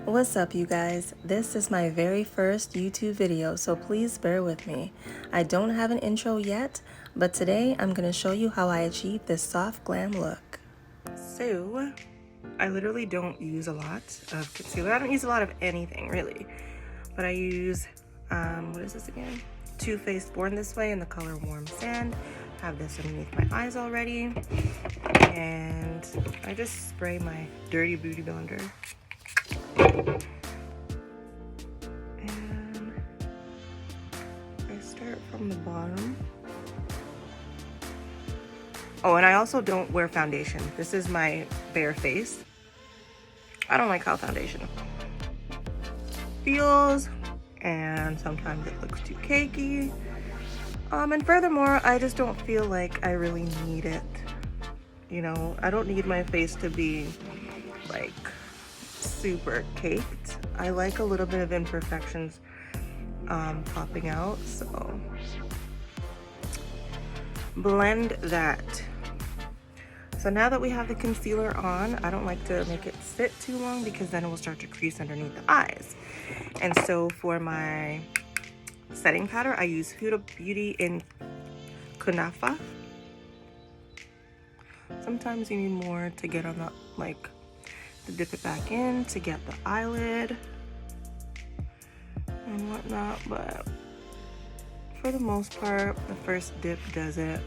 What's up, you guys? This is my very first YouTube video, so please bear with me. I don't have an intro yet, but today I'm going to show you how I achieve this soft glam look. So, I literally don't use a lot of concealer. I don't use a lot of anything, really. But I use, what is this again? Too Faced Born This Way in the color Warm Sand. I have this underneath my eyes already. And I just spray my dirty beauty blender. And I start from the bottom. Oh, and I also don't wear foundation. This is my bare face. I don't like how foundation feels, and sometimes it looks too cakey. And furthermore, I just don't feel like I really need it. You know, I don't need my face to be like super caked. I like a little bit of imperfections popping out, so blend that. So now that we have the concealer on, I don't like to make it sit too long because then it will start to crease underneath the eyes. And so for my setting powder, I use Huda Beauty in Kunafa. Sometimes you need more to get on the, like, to dip it back in to get the eyelid and whatnot, but for the most part, the first dip does it.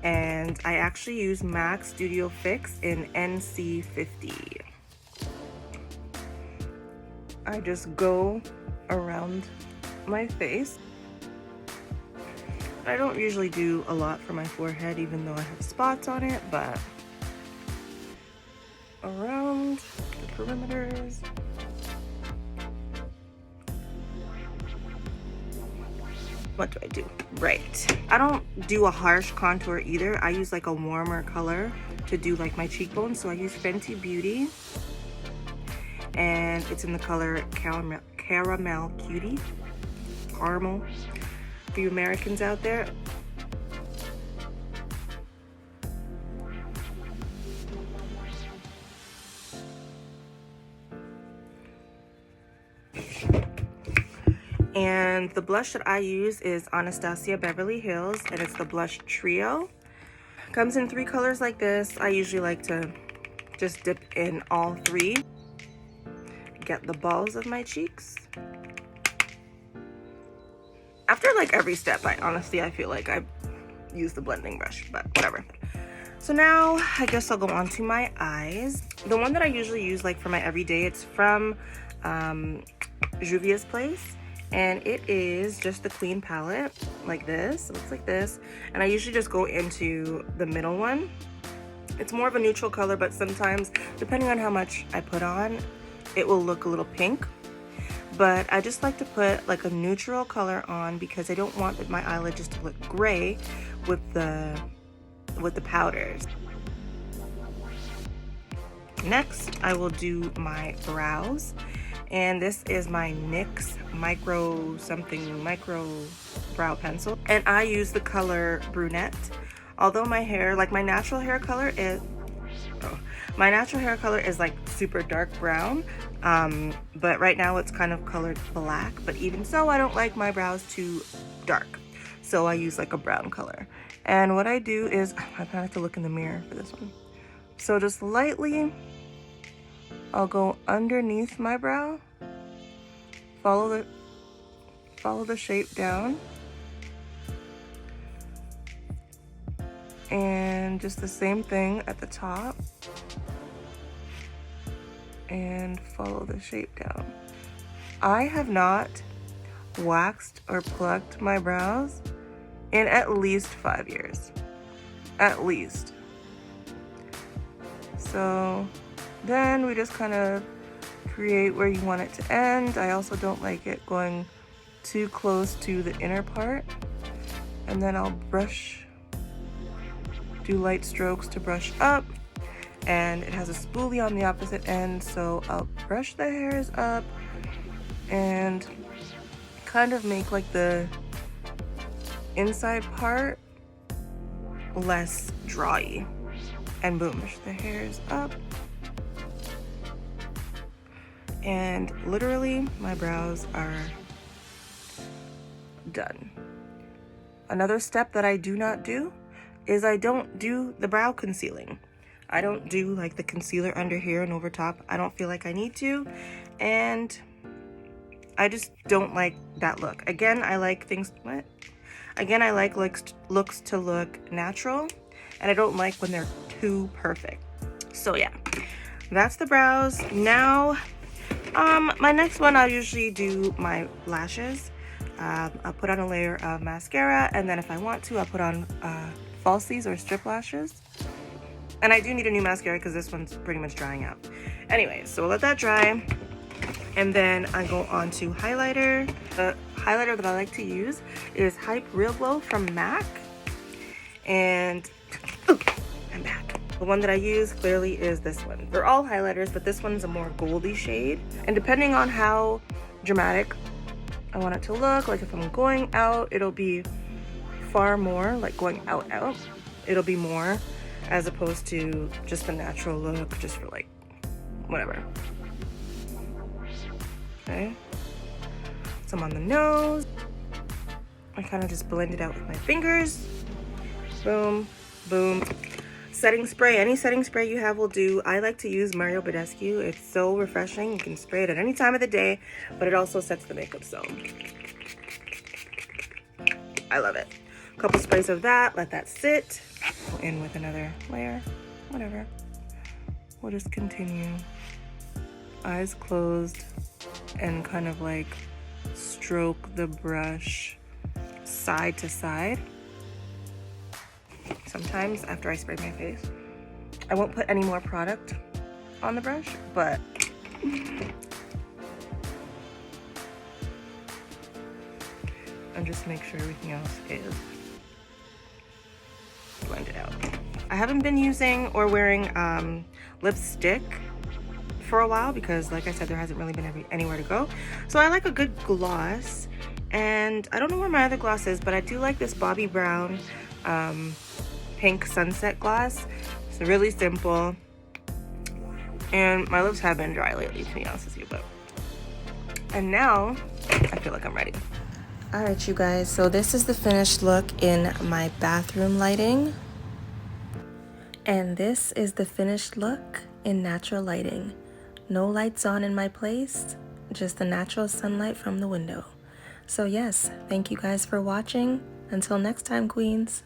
And I actually use MAC Studio Fix in NC50. I just go around my face. I don't usually do a lot for my forehead, even though I have spots on it, but around the perimeters. What do I do? Right. I don't do a harsh contour either. I use like a warmer color to do like my cheekbones. So I use Fenty Beauty, and it's in the color Caramel Cutie. Caramel. For you Americans out there. And the blush that I use is Anastasia Beverly Hills, and it's the blush trio. Comes in 3 colors like this. I usually like to just dip in all 3. Get the balls of my cheeks. After like every step, I feel like I use the blending brush, but whatever. So now I guess I'll go on to my eyes. The one that I usually use like for my everyday, it's from Juvia's place. And it is just the clean palette, like this. It looks like this. And I usually just go into the middle one. It's more of a neutral color, but sometimes, depending on how much I put on, it will look a little pink. But I just like to put like a neutral color on because I don't want my eyelid just to look gray with the powders. Next, I will do my brows. And this is my NYX micro brow pencil. And I use the color brunette. Although my hair, like my natural hair color is like super dark brown. But right now it's kind of colored black. But even so, I don't like my brows too dark. So I use like a brown color. And what I do is, I have to look in the mirror for this one. So just lightly, I'll go underneath my brow, follow the shape down, and just the same thing at the top, and follow the shape down. I have not waxed or plucked my brows in at least 5 years, at least. So then we just kind of create where you want it to end. I also don't like it going too close to the inner part. And then I'll do light strokes to brush up. And it has a spoolie on the opposite end, so I'll brush the hairs up and kind of make like the inside part less drawy. And boom, brush the hairs up. And literally my brows are done. Another step that I do not do is I don't do the brow concealing. I don't do like the concealer under here and over top. I don't feel like I need to, and I just don't like that look. Again, I like things, what? Again, I like looks to look natural, and I don't like when they're too perfect. So yeah, that's the brows. Now, my next one, I'll usually do my lashes. I'll put on a layer of mascara, and then if I want to, I'll put on falsies or strip lashes. And I do need a new mascara because this one's pretty much drying out. Anyway, so we'll let that dry. And then I go on to highlighter. The highlighter that I like to use is Hype Real Glow from MAC. And I'm back. The one that I use clearly is this one. They're all highlighters, but this one's a more goldy shade. And depending on how dramatic I want it to look, like if I'm going out, it'll be far more, like going out, it'll be more, as opposed to just a natural look, just for like, whatever. Okay, some on the nose. I kind of just blend it out with my fingers. Boom, boom. Setting spray, any setting spray you have will do. I like to use Mario Badescu. It's so refreshing. You can spray it at any time of the day, but it also sets the makeup, so I love it. A couple sprays of that, let that sit. Go in with another layer, whatever. We'll just continue. Eyes closed, and kind of like stroke the brush side to side. Sometimes after I spray my face, I won't put any more product on the brush, but and just make sure everything else is blended out. I haven't been using or wearing lipstick for a while because, like I said, there hasn't really been anywhere to go. So I like a good gloss, and I don't know where my other gloss is, but I do like this Bobbi Brown pink sunset gloss. It's really simple, and my lips have been dry lately, to be honest with you, but and now I feel like I'm ready. All right, you guys, so this is the finished look in my bathroom lighting, and this is the finished look in natural lighting. No lights on in my place, just the natural sunlight from the window. So yes, thank you guys for watching. Until next time, queens.